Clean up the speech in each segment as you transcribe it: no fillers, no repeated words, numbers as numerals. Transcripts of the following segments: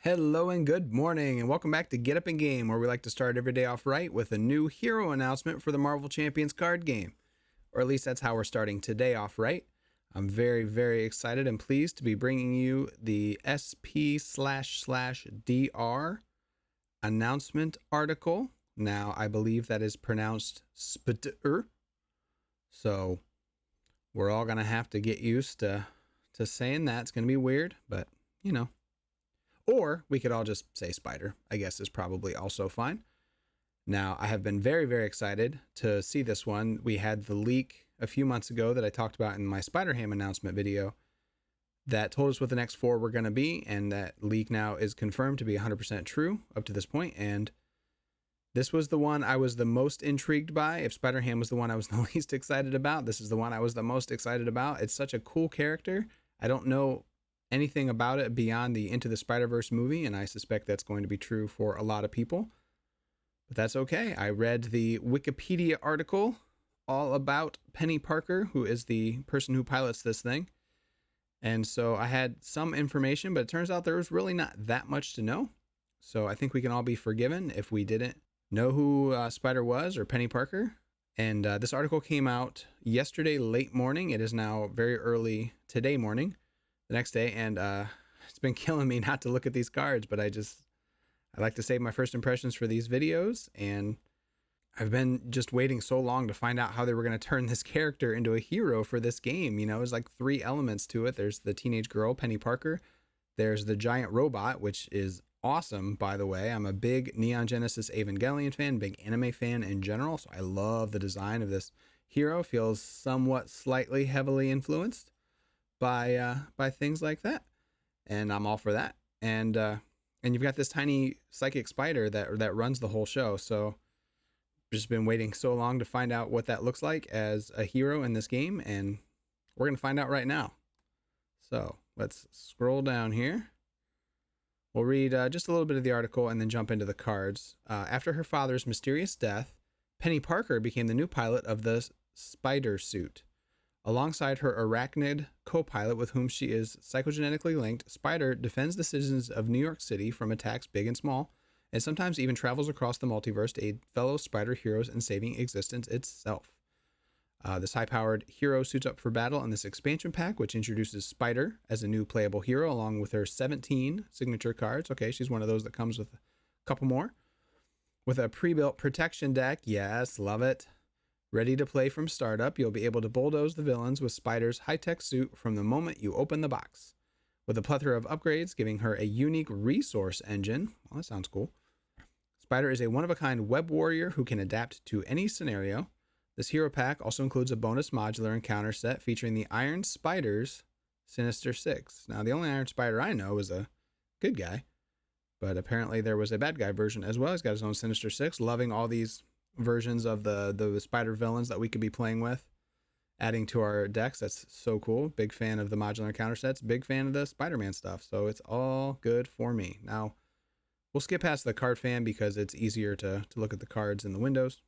Hello and good morning, and welcome back to Get Up and Game, where we like to start every day off right with a new hero announcement for the Marvel Champions card game. Or at least that's how we're starting today off right. I'm very, very excited and pleased to be bringing you the SP//DR announcement article. Now, I believe that is pronounced SPDR, so we're all going to have to get used to saying that. It's going to be weird, but you know. Or we could all just say spider, I guess is probably also fine. Now, I have been very, very excited to see this one. We had the leak a few months ago that I talked about in my Spider-Ham announcement video that told us what the next four were going to be, and that leak now is confirmed to be 100% true up to this point. And this was the one I was the most intrigued by. If Spider-Ham was the one I was the least excited about, this is the one I was the most excited about. It's such a cool character. I don't know anything about it beyond the Into the Spider-Verse movie, and I suspect that's going to be true for a lot of people. But that's okay. I read the Wikipedia article all about Penny Parker, who is the person who pilots this thing. And so I had some information, but it turns out there was really not that much to know. So I think we can all be forgiven if we didn't know who Spider was or Penny Parker. And this article came out yesterday late morning. It is now very early today morning, the next day, and it's been killing me not to look at these cards, but I like to save my first impressions for these videos, and I've been just waiting so long to find out how they were going to turn this character into a hero for this game. You know, there's like three elements to it. There's the teenage girl, Penny Parker. There's the giant robot, which is awesome, by the way. I'm a big Neon Genesis Evangelion fan, big anime fan in general, so I love the design of this hero. Feels somewhat slightly heavily influenced by things like that, and I'm all for that. And you've got this tiny psychic spider that runs the whole show. So just been waiting so long to find out what that looks like as a hero in this game, and we're gonna find out right now. So let's scroll down here. We'll read just a little bit of the article and then jump into the cards. After her father's mysterious death, Penny Parker became the new pilot of the Spider Suit. Alongside her arachnid co-pilot, with whom she is psychogenetically linked, Spider defends the citizens of New York City from attacks big and small, and sometimes even travels across the multiverse to aid fellow Spider heroes in saving existence itself. This high-powered hero suits up for battle in this expansion pack, which introduces Spider as a new playable hero, along with her 17 signature cards. Okay, she's one of those that comes with a couple more. With a pre-built protection deck, yes, love it. Ready to play from startup, you'll be able to bulldoze the villains with Spider's high-tech suit from the moment you open the box. With a plethora of upgrades, giving her a unique resource engine. Well, that sounds cool. Spider is a one-of-a-kind web warrior who can adapt to any scenario. This hero pack also includes a bonus modular encounter set featuring the Iron Spider's Sinister Six. Now, the only Iron Spider I know is a good guy, but apparently there was a bad guy version as well. He's got his own Sinister Six. Loving all these versions of the spider villains that we could be playing with, adding to our decks. That's so cool. Big fan of the modular encounter sets, big fan of the Spider-Man stuff, so it's all good for me. Now we'll skip past the card fan because it's easier to look at the cards in the windows.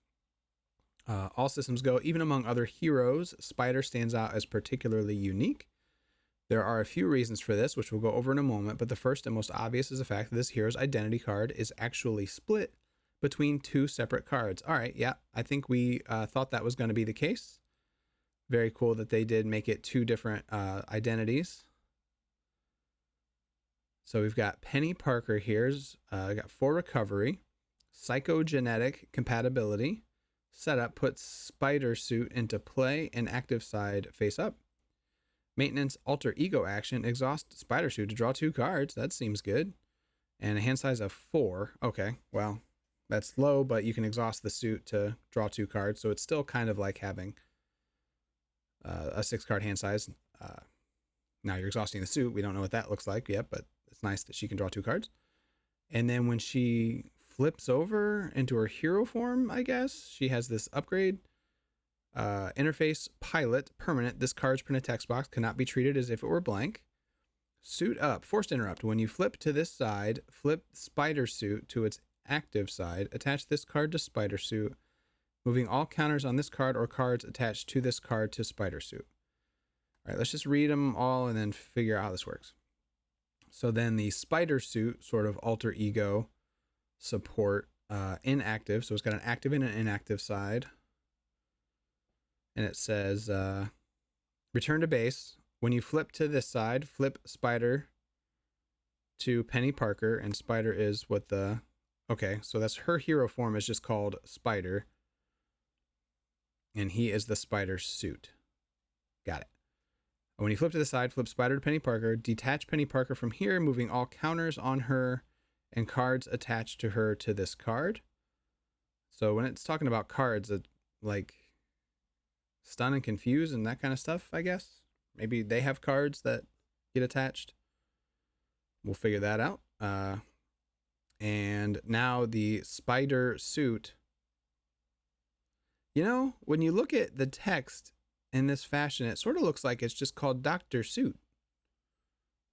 All systems go. Even among other heroes, Spider stands out as particularly unique. There are a few reasons for this, which we'll go over in a moment, but the first and most obvious is the fact that this hero's identity card is actually split between two separate cards. All right, yeah, I think we thought that was going to be the case. Very cool that they did make it two different identities. So we've got Penny Parker here's got for recovery, psychogenetic compatibility, setup puts Spider Suit into play, and active side face up. Maintenance alter ego action, exhaust Spider Suit to draw two cards. That seems good. And a hand size of 4. Okay, well, that's low, but you can exhaust the suit to draw two cards, so it's still kind of like having a 6-card hand size. Now you're exhausting the suit. We don't know what that looks like yet, but it's nice that she can draw two cards. And then when she flips over into her hero form, I guess, she has this upgrade. Interface pilot permanent. This card's printed text box cannot be treated as if it were blank. Suit up. Forced interrupt. When you flip to this side, flip Spider Suit to its active side. Attach this card to Spider Suit, moving all counters on this card or cards attached to this card to Spider Suit. All right, let's just read them all and then figure out how this works. So then the spider suit sort of alter ego support inactive. So it's got an active and an inactive side. And it says return to base. When you flip to this side, flip Spider to Penny Parker. And Spider is what the... Okay, so that's her hero form is just called Spider. And he is the spider suit. Got it. When you flip to the side, flip Spider to Penny Parker. Detach Penny Parker from here, moving all counters on her and cards attached to her to this card. So when it's talking about cards, like stun and confuse and that kind of stuff, I guess. Maybe they have cards that get attached. We'll figure that out. And now the spider suit. You know, when you look at the text in this fashion, it sort of looks like it's just called Dr. Suit.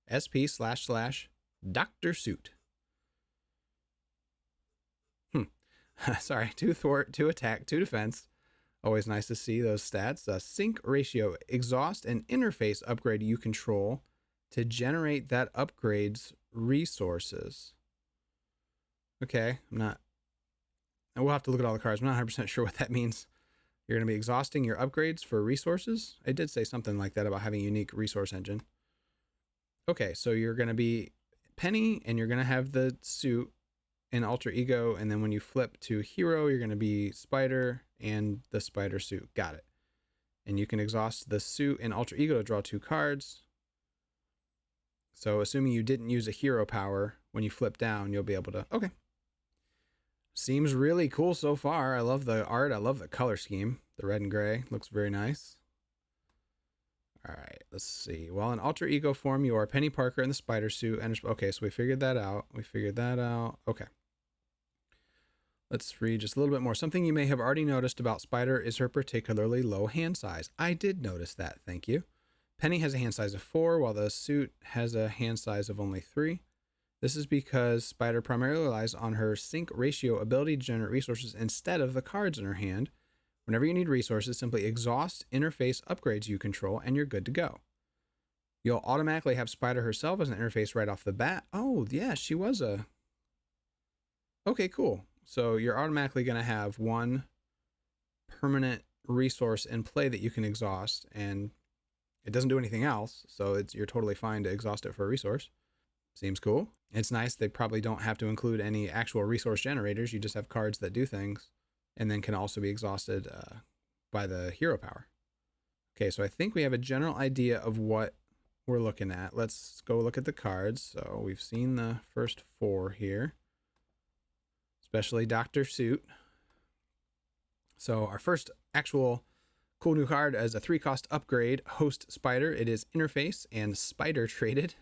SP// Suit. Sorry, 2 thwart, 2 attack, 2 defense. Always nice to see those stats. Sync ratio, exhaust and interface upgrade you control to generate that upgrade's resources. Okay, we'll have to look at all the cards. I'm not 100% sure what that means. You're going to be exhausting your upgrades for resources. I did say something like that about having a unique resource engine. Okay, so you're going to be Penny and you're going to have the suit in alter ego. And then when you flip to hero, you're going to be Spider and the spider suit. Got it. And you can exhaust the suit in alter ego to draw 2 cards. So assuming you didn't use a hero power, when you flip down, you'll be able to... Okay. Seems really cool so far. I love the art. I love the color scheme. The red and gray looks very nice. All right, let's see. Well, in alter ego form, you are Penny Parker in the spider suit. Okay, so we figured that out. Okay. Let's read just a little bit more. Something you may have already noticed about Spider is her particularly low hand size. I did notice that. Thank you. Penny has a hand size of 4, while the suit has a hand size of only 3. This is because Spider primarily relies on her sync ratio ability to generate resources instead of the cards in her hand. Whenever you need resources, simply exhaust interface upgrades you control and you're good to go. You'll automatically have Spider herself as an interface right off the bat. Oh, yeah, she was a... Okay, cool. So you're automatically going to have one permanent resource in play that you can exhaust, and it doesn't do anything else, so you're totally fine to exhaust it for a resource. Seems cool. It's nice. They probably don't have to include any actual resource generators. You just have cards that do things and then can also be exhausted by the hero power. Okay, so I think we have a general idea of what we're looking at. Let's go look at the cards. So we've seen the first 4 here, especially Dr. Suit. So our first actual cool new card is a 3-cost upgrade, Host Spider. It is interface and Spider traded.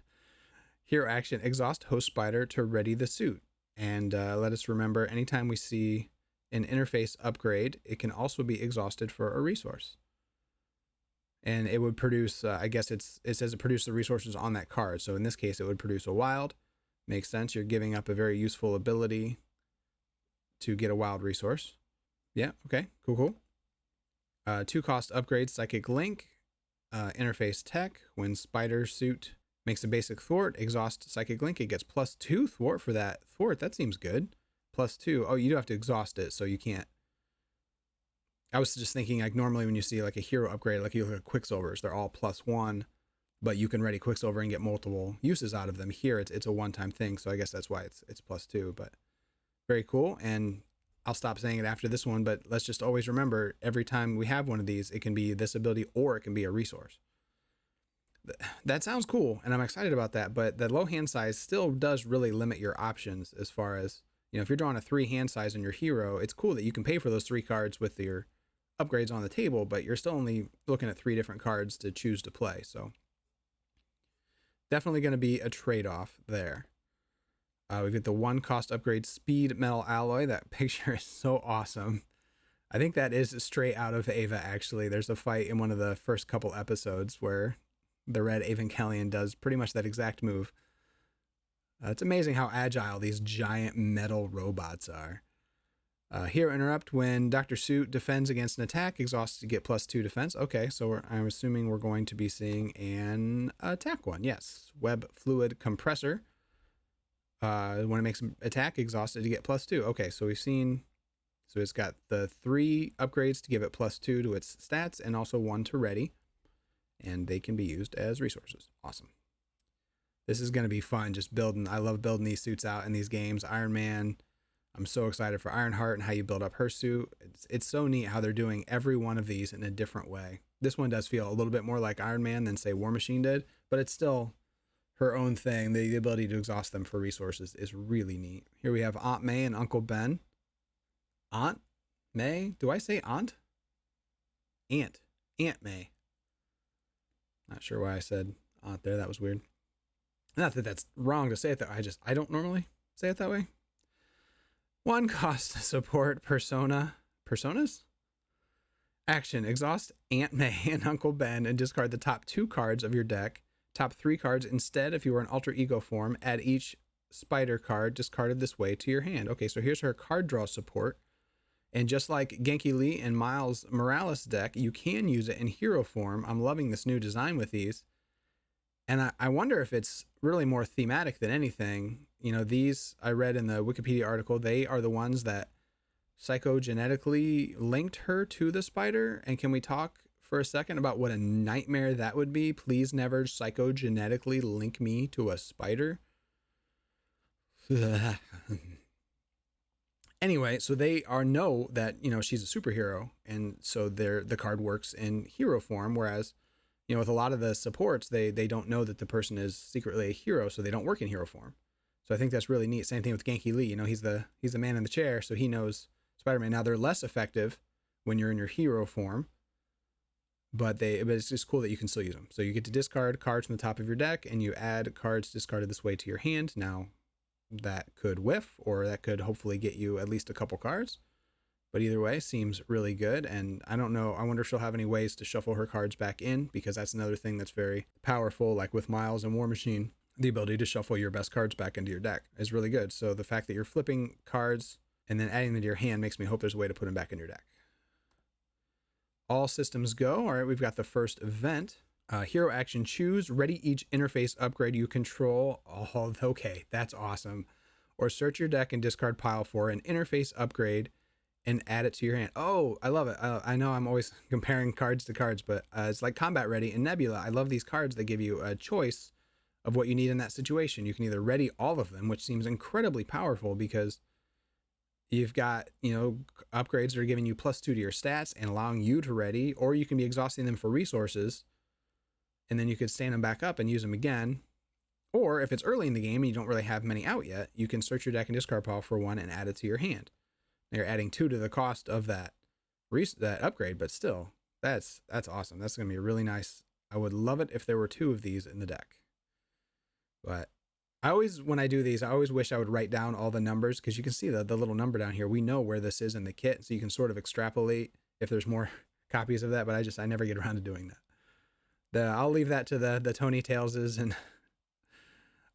Hero action, exhaust Host Spider to ready the suit. And let us remember, anytime we see an interface upgrade, it can also be exhausted for a resource. And it would produce, I guess it says it produces the resources on that card. So in this case, it would produce a wild. Makes sense. You're giving up a very useful ability to get a wild resource. Yeah, okay, cool. 2-cost upgrade, Psychic Link, interface tech. When Spider suit makes a basic thwart, exhaust Psychic Link, it gets +2 thwart for that thwart. That seems good. +2. Oh, you do have to exhaust it, so you can't. I was just thinking, like, normally when you see like a hero upgrade, like you look at Quicksilvers, they're all +1, but you can ready Quicksilver and get multiple uses out of them. Here, it's a one-time thing, so I guess that's why it's +2. But very cool. And I'll stop saying it after this one, but let's just always remember, every time we have one of these, it can be this ability or it can be a resource. That sounds cool, and I'm excited about that, but the low hand size still does really limit your options as far as, if you're drawing a 3 hand size in your hero, it's cool that you can pay for those 3 cards with your upgrades on the table, but you're still only looking at 3 different cards to choose to play. So definitely going to be a trade-off there. We get the 1-cost upgrade, Speed Metal Alloy. That picture is so awesome. I think that is straight out of Ava, actually. There's a fight in one of the first couple episodes where the red Evangelion does pretty much that exact move. It's amazing how agile these giant metal robots are. Hero interrupt when Dr. Suit defends against an attack, exhausted to get +2 defense. Okay, so I'm assuming we're going to be seeing an attack one. Yes, web fluid compressor. When it makes an attack, exhausted to get +2. Okay, so we've seen, so it's got the 3 upgrades to give it +2 to its stats and also 1 to ready, and they can be used as resources. Awesome. This is going to be fun just building. I love building these suits out in these games. Iron Man. I'm so excited for Ironheart and how you build up her suit. It's so neat how they're doing every one of these in a different way. This one does feel a little bit more like Iron Man than, say, War Machine did, but it's still her own thing. The ability to exhaust them for resources is really neat. Here we have Aunt May and Uncle Ben. Aunt May? Do I say Aunt? Aunt May. Not sure why I said Aunt there. That was weird. Not that that's wrong to say it that way. I don't normally say it that way. 1 cost support personas? Action, exhaust Aunt May and Uncle Ben and discard the top 2 cards of your deck. Top 3 cards instead, if you were in alter ego form, add each spider card discarded this way to your hand. Okay, so here's her card draw support. And just like Genki Lee and Miles Morales deck, you can use it in hero form. I'm loving this new design with these. And I wonder if it's really more thematic than anything. You know, these I read in the Wikipedia article, they are the ones that psychogenetically linked her to the spider. And can we talk for a second about what a nightmare that would be? Please never psychogenetically link me to a spider. Anyway, so they know that, you know, she's a superhero. And so the card works in hero form, whereas, you know, with a lot of the supports, they don't know that the person is secretly a hero, so they don't work in hero form. So I think that's really neat. Same thing with Genki Lee. You know, he's the man in the chair, so he knows Spider-Man. Now they're less effective when you're in your hero form, but it's just cool that you can still use them. So you get to discard cards from the top of your deck, and you add cards discarded this way to your hand. Now that could whiff, or that could hopefully get you at least a couple cards. But either way, seems really good. And I don't know, I wonder if she'll have any ways to shuffle her cards back in, because that's another thing that's very powerful. Like with Miles and War Machine, the ability to shuffle your best cards back into your deck is really good. So the fact that you're flipping cards and then adding them to your hand makes me hope there's a way to put them back in your deck. All systems go. All right, we've got the first event. Hero action, choose, ready each interface upgrade you control. Oh, okay, that's awesome. Or search your deck and discard pile for an interface upgrade and add it to your hand. Oh, I love it. I know I'm always comparing cards to cards, but it's like Combat Ready and Nebula. I love these cards that give you a choice of what you need in that situation. You can either ready all of them, which seems incredibly powerful because you've got, you know, upgrades that are giving you +2 to your stats and allowing you to ready, or you can be exhausting them for resources, and then you could stand them back up and use them again. Or if it's early in the game and you don't really have many out yet, you can search your deck and discard pile for 1 and add it to your hand. You're adding 2 to the cost of that upgrade, but still, that's awesome. That's going to be really nice. I would love it if there were 2 of these in the deck. But when I do these, I always wish I would write down all the numbers, because you can see the little number down here. We know where this is in the kit, so you can sort of extrapolate if there's more copies of that, but I never get around to doing that. I'll leave that to the Tony Taleses and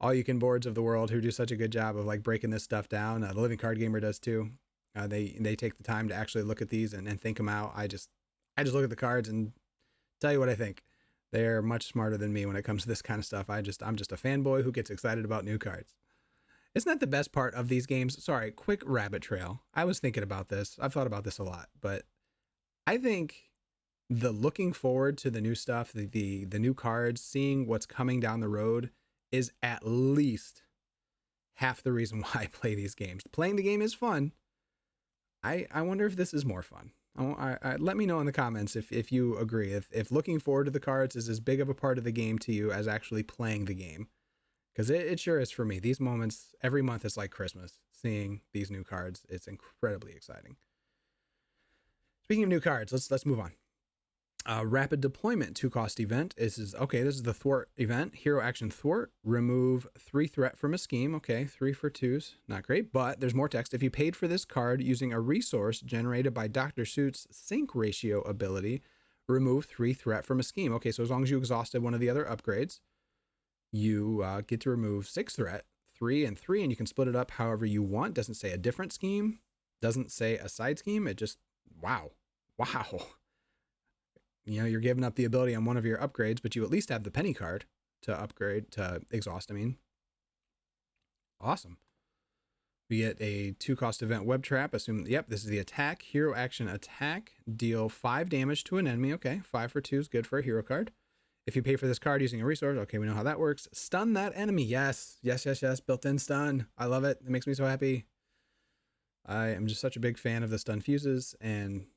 all you can boards of the world who do such a good job of like breaking this stuff down. The Living Card Gamer does too. They take the time to actually look at these and think them out. I just look at the cards and tell you what I think. They're much smarter than me when it comes to this kind of stuff. I'm just a fanboy who gets excited about new cards. Isn't that the best part of these games? Sorry, quick rabbit trail. I was thinking about this. I've thought about this a lot, but I think the looking forward to the new stuff, the new cards, seeing what's coming down the road is at least half the reason why I play these games. Playing the game is fun. I wonder if this is more fun. Let me know in the comments if you agree. If looking forward to the cards is as big of a part of the game to you as actually playing the game. Because it sure is for me. These moments, every month is like Christmas. Seeing these new cards, it's incredibly exciting. Speaking of new cards, let's move on. Rapid deployment 2-cost event. This is the thwart event. Hero action thwart. Remove 3 threat from a scheme. Okay, 3 for 2s. Not great, but there's more text. If you paid for this card using a resource generated by Dr. Suit's sync ratio ability, remove 3 threat from a scheme. Okay, so as long as you exhausted one of the other upgrades, you get to remove 6 threat, 3 and 3, and you can split it up however you want. Doesn't say a different scheme. doesn't say a side scheme. It just, wow. You know, you're giving up the ability on one of your upgrades, but you at least have the penny card to upgrade to exhaust. I mean, awesome. We get a 2-cost event web trap. Assume, yep, this is the attack. Hero action attack. Deal 5 damage to an enemy. Okay, 5 for 2 is good for a hero card. If you pay for this card using a resource, okay, we know how that works. Stun that enemy. Yes. Built-in stun. I love it. It makes me so happy. I am just such a big fan of the stun fuses, and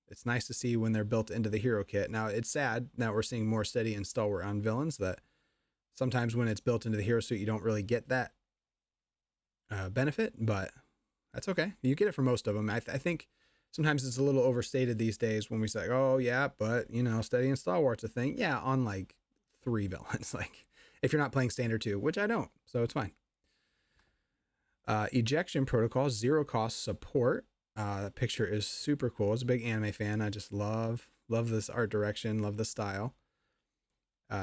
it's nice to see when they're built into the hero kit. Now, it's sad that we're seeing more steady and stalwart on villains, that sometimes when it's built into the hero suit, you don't really get that benefit, but that's okay. You get it for most of them. I think sometimes it's a little overstated these days when we say, oh yeah, but you know, steady and stalwart's a thing. Yeah, on like 3 villains, like if you're not playing standard 2, which I don't, so it's fine. Ejection protocol, 0-cost support. That picture is super cool. As a big anime fan, I just love this art direction, love the style.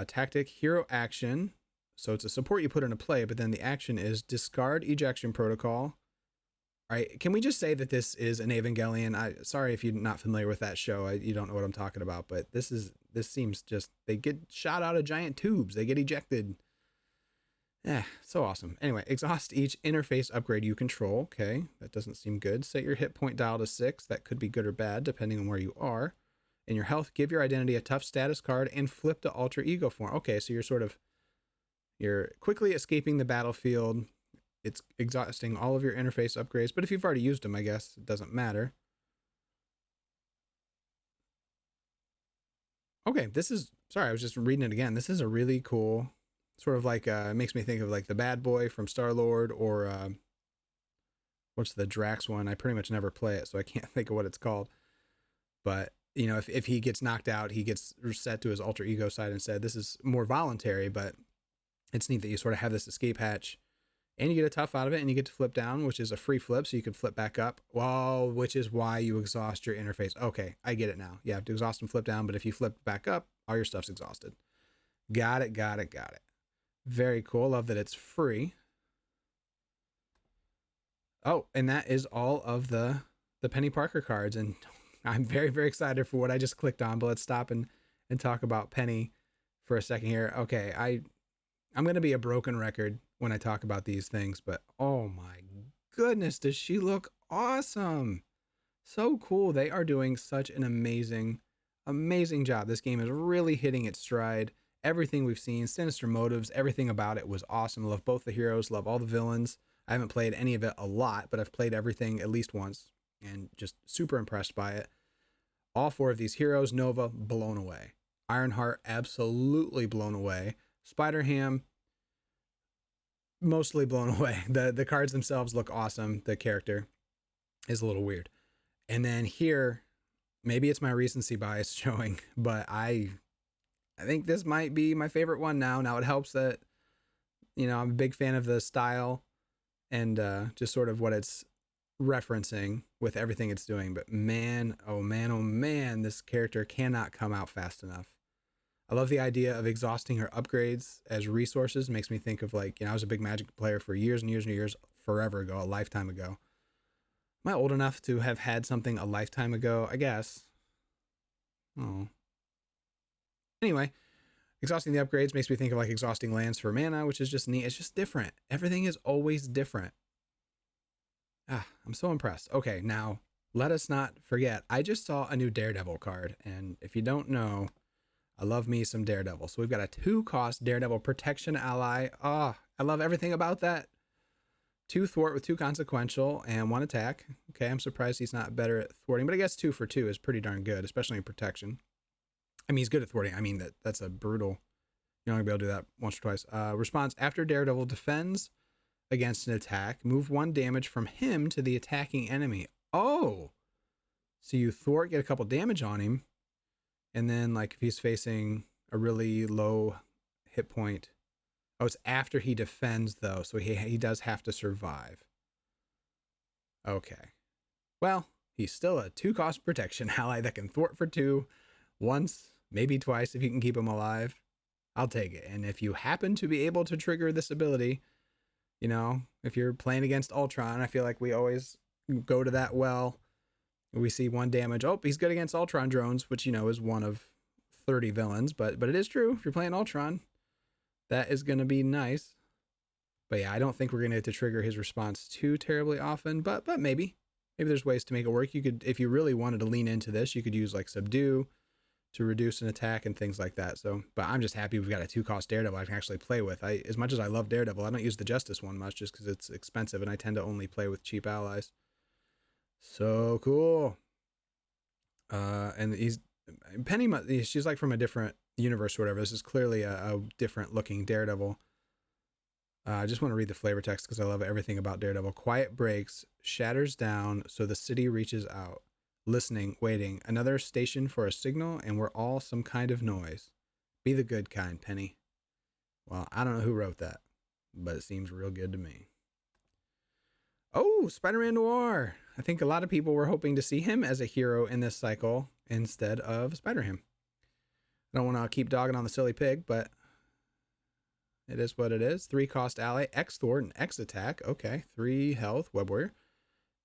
Tactic, hero action. So it's a support you put into play, but then the action is discard ejection protocol. All right, can we just say that this is an Evangelion? Sorry if you're not familiar with that show, you don't know what I'm talking about, but this seems just, they get shot out of giant tubes, they get ejected. Yeah, so awesome. Anyway, exhaust each interface upgrade you control. Okay, that doesn't seem good. Set your hit point dial to 6. That could be good or bad depending on where you are. In your health, give your identity a tough status card and flip to alter ego form. Okay, so you're quickly escaping the battlefield. It's exhausting all of your interface upgrades, but if you've already used them, I guess it doesn't matter. Okay, sorry, I was just reading it again. This is a really cool, sort of like, it makes me think of like the bad boy from Star-Lord, or what's the Drax one? I pretty much never play it, so I can't think of what it's called. But, you know, if he gets knocked out, he gets reset to his alter ego side instead. This is more voluntary, but it's neat that you sort of have this escape hatch, and you get a tough out of it, and you get to flip down, which is a free flip, so you can flip back up. Well, which is why you exhaust your interface. Okay, I get it now. You have to exhaust and flip down, but if you flip back up, all your stuff's exhausted. Got it. Very cool. Love that it's free. Oh, and that is all of the Penny Parker cards, and I'm very, very excited for what I just clicked on, but let's stop and talk about Penny for a second here. Okay, I'm going to be a broken record when I talk about these things, but oh my goodness, does she look awesome. So cool. They are doing such an amazing job. This game is really hitting its stride. Everything we've seen, sinister motives, everything about it was awesome. Love both the heroes, love all the villains. I haven't played any of it a lot, but I've played everything at least once and just super impressed by it. All 4 of these heroes, Nova, blown away. Ironheart, absolutely blown away. Spider-Ham, mostly blown away. The cards themselves look awesome. The character is a little weird. And then here, maybe it's my recency bias showing, but I think this might be my favorite one now. Now it helps that, you know, I'm a big fan of the style and just sort of what it's referencing with everything it's doing. But man, oh man, this character cannot come out fast enough. I love the idea of exhausting her upgrades as resources. It makes me think of, like, you know, I was a big Magic player for years and years and years, forever ago, a lifetime ago. Am I old enough to have had something a lifetime ago? I guess. Oh. Anyway, exhausting the upgrades makes me think of like exhausting lands for mana, which is just neat. It's just different. Everything is always different. I'm so impressed. Okay, now let us not forget, I just saw a new Daredevil card, and if you don't know, I love me some Daredevil. So we've got a 2-cost Daredevil protection ally. I love everything about that. 2 thwart with 2 consequential and 1 attack. Okay, I'm surprised he's not better at thwarting, but I guess 2 for 2 is pretty darn good, especially in protection. I mean, he's good at thwarting. I mean, that's a brutal, you're not gonna be able to do that once or twice. Response, after Daredevil defends against an attack, move 1 damage from him to the attacking enemy. Oh, so you thwart, get a couple damage on him, and then, like, if he's facing a really low hit point, oh, it's after he defends though, so he does have to survive. Okay, well, he's still a 2-cost protection ally that can thwart for 2 once, maybe twice if you can keep him alive. I'll take it. And if you happen to be able to trigger this ability, you know, if you're playing against Ultron, I feel like we always go to that well. We see 1 damage. Oh, he's good against Ultron drones, which, you know, is one of 30 villains. But it is true. If you're playing Ultron, that is going to be nice. But yeah, I don't think we're going to get to trigger his response too terribly often. But maybe. Maybe there's ways to make it work. You could, if you really wanted to lean into this, you could use like Subdue to reduce an attack and things like that. So, but I'm just happy we've got a 2-cost Daredevil I can actually play with. As much as I love Daredevil, I don't use the Justice one much just because it's expensive and I tend to only play with cheap allies. So cool. And Penny, she's like from a different universe or whatever. This is clearly a different looking Daredevil. I just want to read the flavor text because I love everything about Daredevil. Quiet breaks, shatters down, so the city reaches out. Listening, waiting, another station for a signal, and we're all some kind of noise. Be the good kind, Penny. Well, I don't know who wrote that, but it seems real good to me. Oh, Spider-Man Noir. I think a lot of people were hoping to see him as a hero in this cycle instead of Spider-Ham. I don't want to keep dogging on the silly pig, but it is what it is. 3-cost ally, X thwart and X attack. Okay, 3 health, Web Warrior.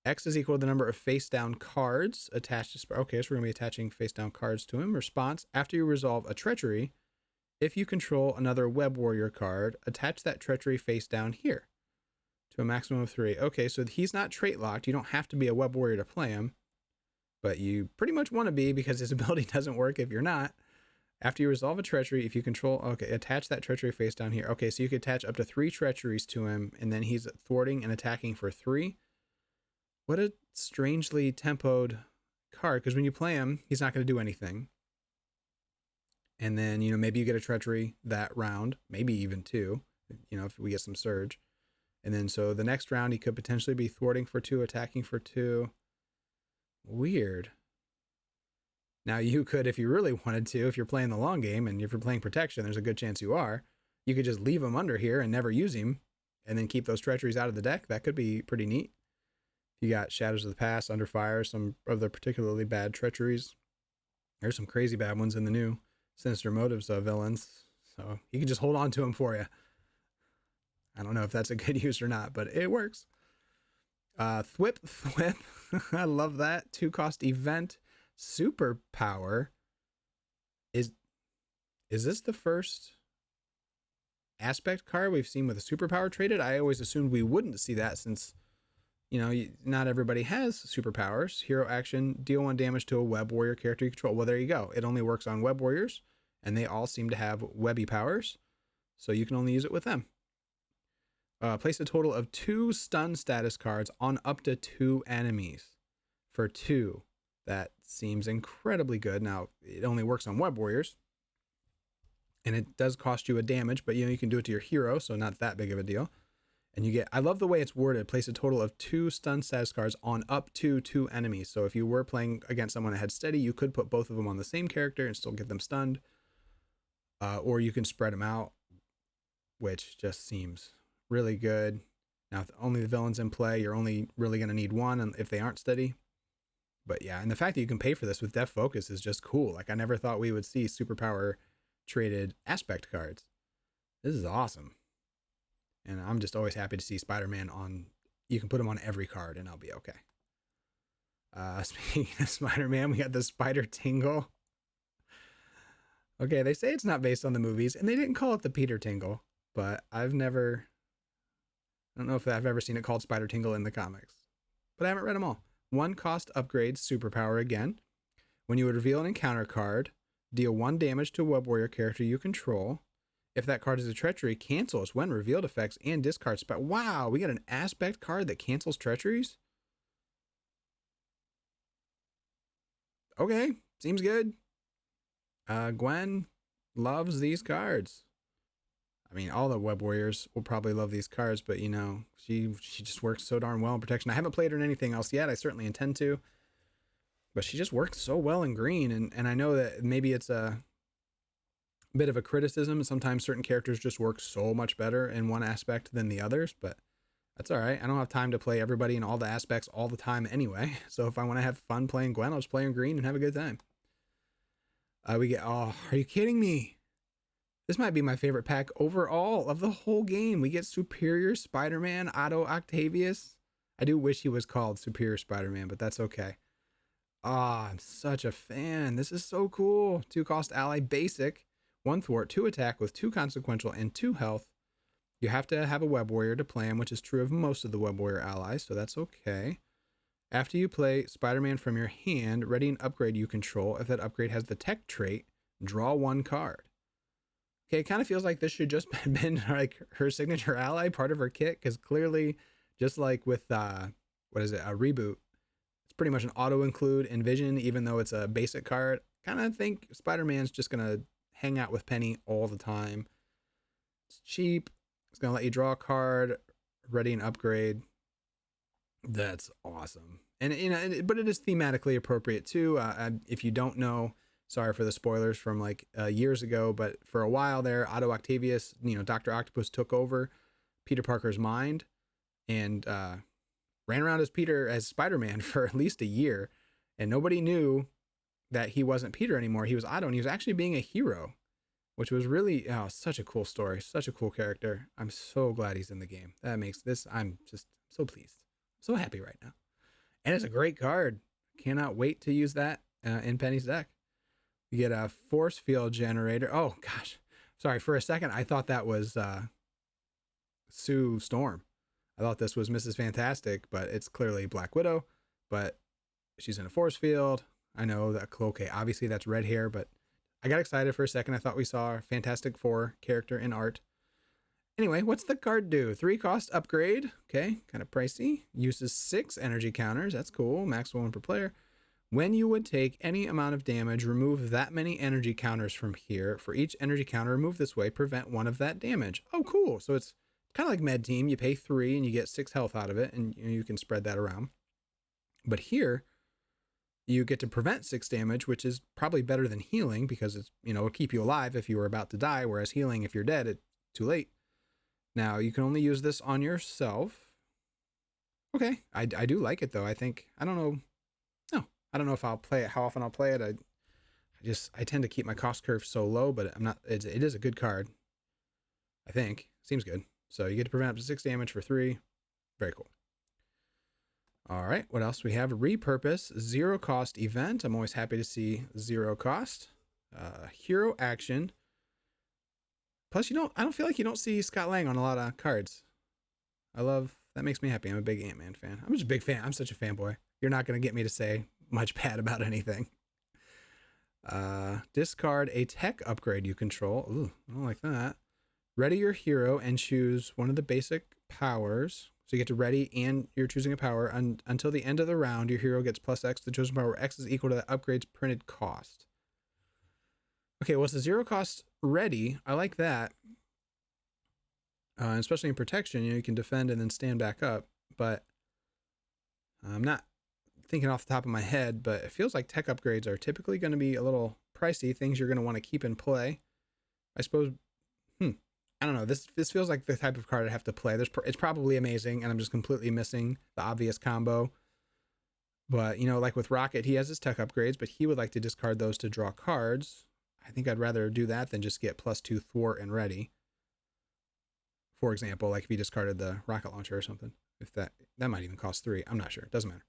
X is equal to the number of face-down cards attached to... Okay, so we're going to be attaching face-down cards to him. Response, after you resolve a treachery, if you control another Web Warrior card, attach that treachery face-down here to a maximum of 3. Okay, so he's not trait-locked. You don't have to be a Web Warrior to play him, but you pretty much want to be because his ability doesn't work if you're not. After you resolve a treachery, if you control... Okay, attach that treachery face-down here. Okay, so you could attach up to 3 treacheries to him, and then he's thwarting and attacking for 3. What a strangely tempoed card, because when you play him, he's not going to do anything. And then, you know, maybe you get a treachery that round, maybe even 2, you know, if we get some surge. And then so the next round, he could potentially be thwarting for 2, attacking for 2. Weird. Now, you could, if you really wanted to, if you're playing the long game and if you're playing protection, there's a good chance you are, you could just leave him under here and never use him and then keep those treacheries out of the deck. That could be pretty neat. You got Shadows of the Past, Under Fire, some of the particularly bad treacheries. There's some crazy bad ones in the new Sinister Motives villains. So you can just hold on to them for you. I don't know if that's a good use or not, but it works. Thwip. I love that. 2-cost event. Superpower. Is this the first aspect card we've seen with a superpower traded? I always assumed we wouldn't see that since... You know, not everybody has superpowers. Hero action, deal 1 damage to a Web Warrior character you control. Well, there you go. It only works on Web Warriors, and they all seem to have webby powers, so you can only use it with them. Place a total of 2 stun status cards on up to 2 enemies for 2. That seems incredibly good. Now, it only works on Web Warriors, and it does cost you a damage, but, you know, you can do it to your hero, so not that big of a deal. And you get, I love the way it's worded, place a total of 2 stun status cards on up to 2 enemies. So if you were playing against someone that had steady, you could put both of them on the same character and still get them stunned. Or you can spread them out, which just seems really good. Now, if only the villain's in play, you're only really going to need 1 if they aren't steady. But yeah, and the fact that you can pay for this with Def Focus is just cool. Like, I never thought we would see superpower traded aspect cards. This is awesome. And I'm just always happy to see Spider-Man on... You can put him on every card and I'll be okay. Speaking of Spider-Man, we got the Spider Tingle. Okay, they say it's not based on the movies, and they didn't call it the Peter Tingle, but I don't know if I've ever seen it called Spider Tingle in the comics. But I haven't read them all. 1-cost upgrades superpower again. When you would reveal an encounter card, deal 1 damage to a Web Warrior character you control. If that card is a treachery, cancels when revealed effects and discard spell. Wow, we got an aspect card that cancels treacheries? Okay, seems good. Gwen loves these cards. I mean, all the Web Warriors will probably love these cards, but, you know, she just works so darn well in protection. I haven't played her in anything else yet. I certainly intend to. But she just works so well in green, and I know that maybe it's a bit of a criticism. Sometimes certain characters just work so much better in one aspect than the others, but that's all right. I don't have time to play everybody in all the aspects all the time anyway. So if I want to have fun playing Gwen, I'll just play her in green and have a good time. We get, oh, are you kidding me? This might be my favorite pack overall of the whole game. We get Superior Spider-Man Otto Octavius. I do wish he was called Superior Spider-Man, but that's okay. Ah, I'm such a fan. This is so cool. 2 cost ally basic, 1 thwart, 2 attack with 2 consequential and 2 health. You have to have a web warrior to play him, which is true of most of the web warrior allies, so that's okay. After you play Spider-Man from your hand, ready an upgrade you control. If that upgrade has the tech trait, draw 1 card. Okay, it kind of feels like this should just been like her signature ally, part of her kit, because clearly, just like with a reboot, it's pretty much an auto include in Vision, even though it's a basic card. Kind of think Spider-Man's just gonna hang out with Penny all the time. It's cheap. It's gonna let you draw a card, ready an upgrade. That's awesome. And but it is thematically appropriate too. If you don't know, sorry for the spoilers from like years ago, but for a while there, Otto Octavius, Dr. Octopus took over Peter Parker's mind and ran around as Spider-Man for at least a year, and nobody knew that he wasn't Peter anymore. He was Otto, and he was actually being a hero, which was really such a cool story, such a cool character. I'm so glad he's in the game. That makes this, I'm just so pleased. I'm so happy right now. And it's a great card. Cannot wait to use that in Penny's deck. You get a force field generator. Oh gosh, sorry, for a second I thought that was Sue Storm. I thought this was Mrs. Fantastic, but it's clearly Black Widow. But she's in a force field. I know that, okay, obviously that's red hair, but I got excited for a second. I thought we saw a Fantastic Four character in art. Anyway, what's the card do? 3 cost upgrade. Okay, kind of pricey. Uses 6 energy counters. That's cool. Max 1 per player. When you would take any amount of damage, remove that many energy counters from here. For each energy counter removed this way, prevent 1 of that damage. Oh, cool. So it's kind of like Med Team. You pay 3 and you get 6 health out of it, and you can spread that around. But here, you get to prevent 6 damage, which is probably better than healing because it's, it'll keep you alive if you were about to die, whereas healing, if you're dead, it's too late. Now, you can only use this on yourself. Okay, I do like it, though. I don't know. No, I don't know if I'll play it, how often I'll play it. I tend to keep my cost curve so low, but I'm not, it is a good card. I think. Seems good. So you get to prevent up to 6 damage for 3. Very cool. All right, what else we have? Repurpose, 0 cost event. I'm always happy to see 0 cost. Hero action. Plus, I don't feel like you don't see Scott Lang on a lot of cards. That makes me happy. I'm a big Ant-Man fan. I'm just a big fan. I'm such a fanboy. You're not going to get me to say much bad about anything. Discard a tech upgrade you control. Ooh, I don't like that. Ready your hero and choose one of the basic powers. So you get to ready and you're choosing a power. Until the end of the round, your hero gets +X. The chosen power X is equal to the upgrade's printed cost. Okay, well, it's a 0 cost ready. I like that. Especially in protection, you can defend and then stand back up. But I'm not thinking off the top of my head, but it feels like tech upgrades are typically going to be a little pricey, things you're going to want to keep in play. I suppose, I don't know. This feels like the type of card I have to play. It's probably amazing, and I'm just completely missing the obvious combo. But, like with Rocket, he has his tech upgrades, but he would like to discard those to draw cards. I think I'd rather do that than just get +2 thwart and ready. For example, like if he discarded the rocket launcher or something. If that might even cost 3. I'm not sure. It doesn't matter.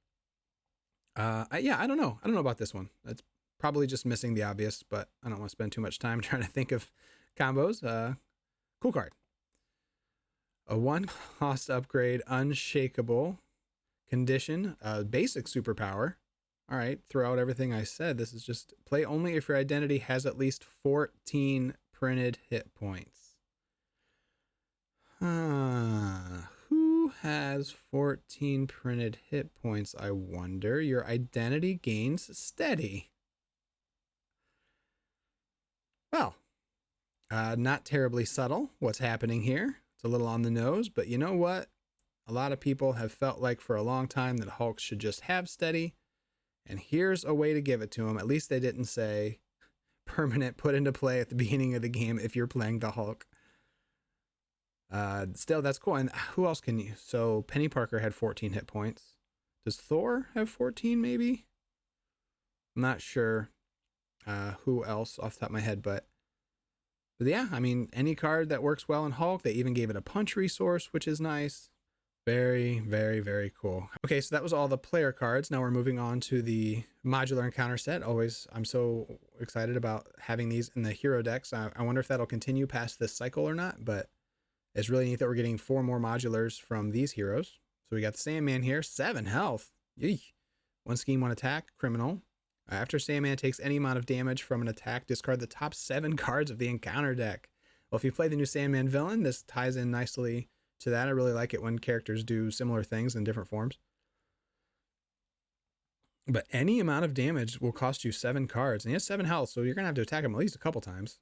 I don't know. I don't know about this one. It's probably just missing the obvious, but I don't want to spend too much time trying to think of combos. Cool card. A 1 cost upgrade, unshakable condition, basic superpower. All right, throw out everything I said. This is just play only if your identity has at least 14 printed hit points. Who has 14 printed hit points, I wonder? Your identity gains steady. Well, not terribly subtle what's happening here. It's a little on the nose, but you know what? A lot of people have felt like for a long time that Hulk should just have steady. And here's a way to give it to him. At least they didn't say permanent put into play at the beginning of the game if you're playing the Hulk. Still, that's cool. And who else can you? So Penny Parker had 14 hit points. Does Thor have 14 maybe? I'm not sure who else off the top of my head, but yeah, I mean, any card that works well in Hulk. They even gave it a punch resource, which is nice. Very, very, very cool. Okay, so that was all the player cards. Now we're moving on to the modular encounter set. Always, I'm so excited about having these in the hero decks. I wonder if that'll continue past this cycle or not, but it's really neat that we're getting 4 more modulars from these heroes. So we got the Sandman here, 7 health. Yeesh. 1 scheme, 1 attack, criminal. After Sandman takes any amount of damage from an attack, discard the top 7 cards of the encounter deck. Well, if you play the new Sandman villain, this ties in nicely to that. I really like it when characters do similar things in different forms. But any amount of damage will cost you 7 cards. And he has 7 health, so you're going to have to attack him at least a couple times.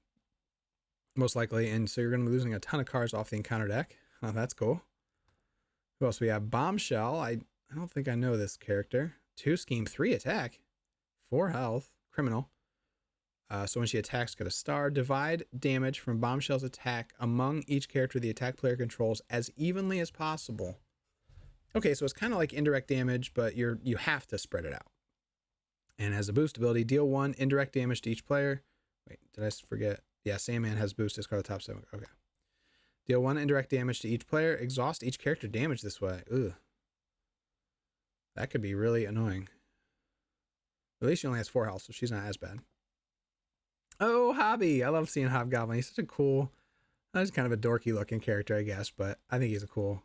Most likely. And so you're going to be losing a ton of cards off the encounter deck. Oh, that's cool. Who else? We have Bombshell. I don't think I know this character. 2 scheme, 3 attack. 4 health. Criminal. So when she attacks, get a star. Divide damage from Bombshell's attack among each character the attack player controls as evenly as possible. Okay, so it's kind of like indirect damage, but you have to spread it out. And has a boost ability, deal 1 indirect damage to each player. Wait, did I forget? Yeah, Sandman has boost, discard the top 7. Okay. Deal 1 indirect damage to each player. Exhaust each character damage this way. Ugh. That could be really annoying. At least she only has 4 health, so she's not as bad. Oh, Hobby. I love seeing Hobgoblin. He's such a cool, he's kind of a dorky looking character, I guess, but I think he's a cool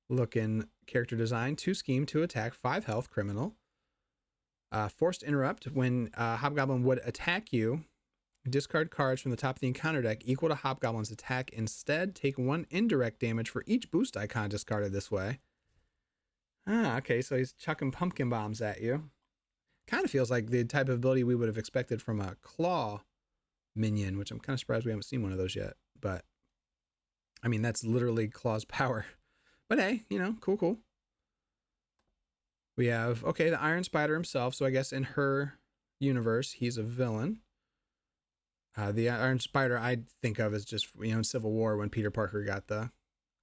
looking character design. 2 scheme, 2 attack, 5 health, criminal. Forced interrupt. When Hobgoblin would attack you, discard cards from the top of the encounter deck equal to Hobgoblin's attack. Instead, take 1 indirect damage for each boost icon discarded this way. Okay, so he's chucking pumpkin bombs at you. Kind of feels like the type of ability we would have expected from a claw minion, which I'm kind of surprised we haven't seen one of those yet. But, I mean, that's literally Claw's power. But hey, cool. We have, okay, the Iron Spider himself. So I guess in her universe, he's a villain. The Iron Spider I think of as just, in Civil War when Peter Parker got the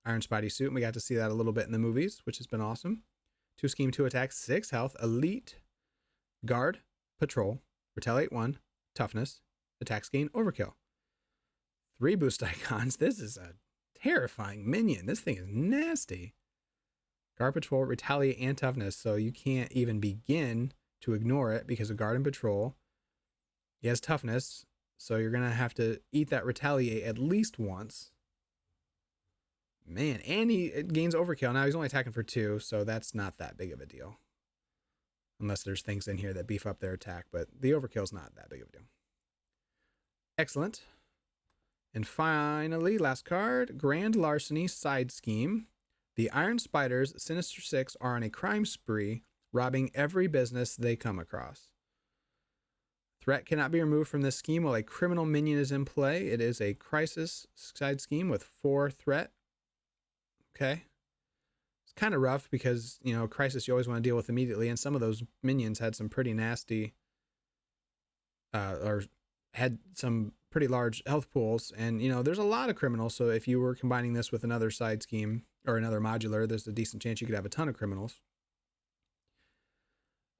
Iron Spidey suit. And we got to see that a little bit in the movies, which has been awesome. 2 scheme, 2 attack, 6 health, elite, guard, patrol, retaliate 1, toughness, attack gain, overkill. 3 boost icons. This is a terrifying minion. This thing is nasty. Guard, patrol, retaliate, and toughness. So you can't even begin to ignore it because of guard and patrol. He has toughness. So you're going to have to eat that retaliate at least once. Man, and he gains overkill. Now he's only attacking for 2, so that's not that big of a deal. Unless there's things in here that beef up their attack, but the overkill's not that big of a deal. Excellent. And finally, last card, Grand Larceny Side Scheme. The Iron Spiders, Sinister Six, are on a crime spree, robbing every business they come across. Threat cannot be removed from this scheme while a criminal minion is in play. It is a crisis side scheme with 4 threat. Okay. It's kind of rough because, crisis you always want to deal with immediately, and some of those minions had some pretty nasty, or had some pretty large health pools, and, there's a lot of criminals, so if you were combining this with another side scheme, or another modular, there's a decent chance you could have a ton of criminals.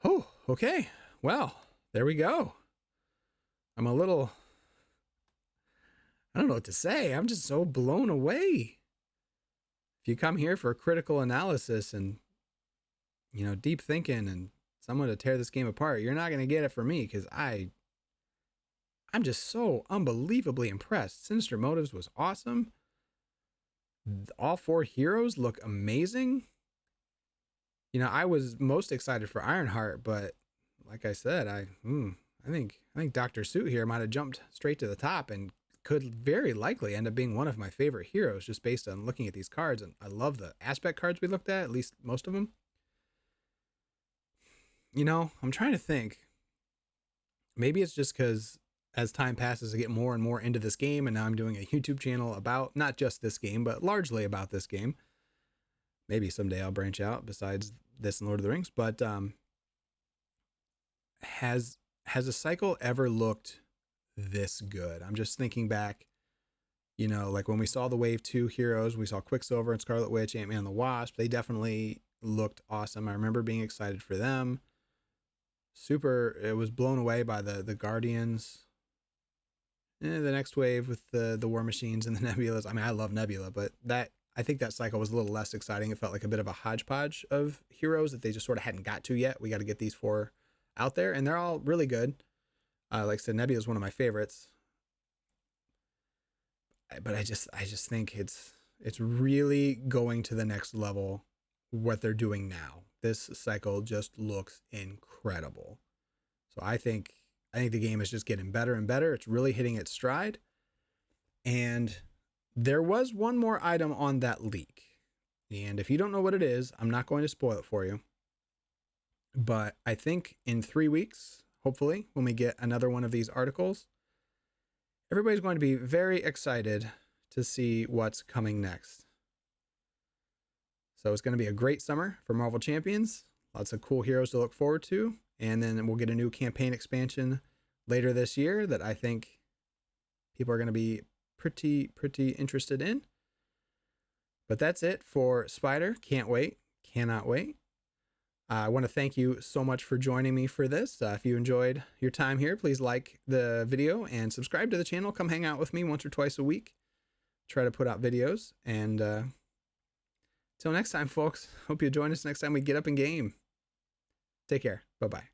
Oh, okay. Well, there we go. I don't know what to say. I'm just so blown away. If you come here for critical analysis and, deep thinking and someone to tear this game apart, you're not going to get it from me because I'm just so unbelievably impressed. Sinister Motives was awesome. All 4 heroes look amazing. I was most excited for Ironheart, but like I said, I think Dr. Suit here might have jumped straight to the top and could very likely end up being one of my favorite heroes just based on looking at these cards. And I love the aspect cards we looked at least most of them. I'm trying to think. Maybe it's just because as time passes, I get more and more into this game, and now I'm doing a YouTube channel about not just this game, but largely about this game. Maybe someday I'll branch out besides this and Lord of the Rings, but has a cycle ever looked this good? I'm just thinking back, like when we saw the Wave 2 heroes, we saw Quicksilver and Scarlet Witch, Ant-Man and the Wasp. They definitely looked awesome. I remember being excited for them. It was blown away by the Guardians. The next wave with the War Machines and the Nebulas. I mean, I love Nebula, but that I think that cycle was a little less exciting. It felt like a bit of a hodgepodge of heroes that they just sort of hadn't got to yet. We got to get these 4 out there, and they're all really good. Like I said, Nebula is one of my favorites, but I just think it's really going to the next level. What they're doing now, this cycle just looks incredible. So I think the game is just getting better and better. It's really hitting its stride. And there was one more item on that leak. And if you don't know what it is, I'm not going to spoil it for you. But I think in 3 weeks, hopefully, when we get another one of these articles, everybody's going to be very excited to see what's coming next. So it's going to be a great summer for Marvel Champions. Lots of cool heroes to look forward to. And then we'll get a new campaign expansion later this year that I think people are going to be pretty interested in. But that's it for Spider. Can't wait. Cannot wait. I want to thank you so much for joining me for this. If you enjoyed your time here, please like the video and subscribe to the channel. Come hang out with me once or twice a week. Try to put out videos. And till next time, folks. Hope you join us next time we get up in game. Take care. Bye-bye.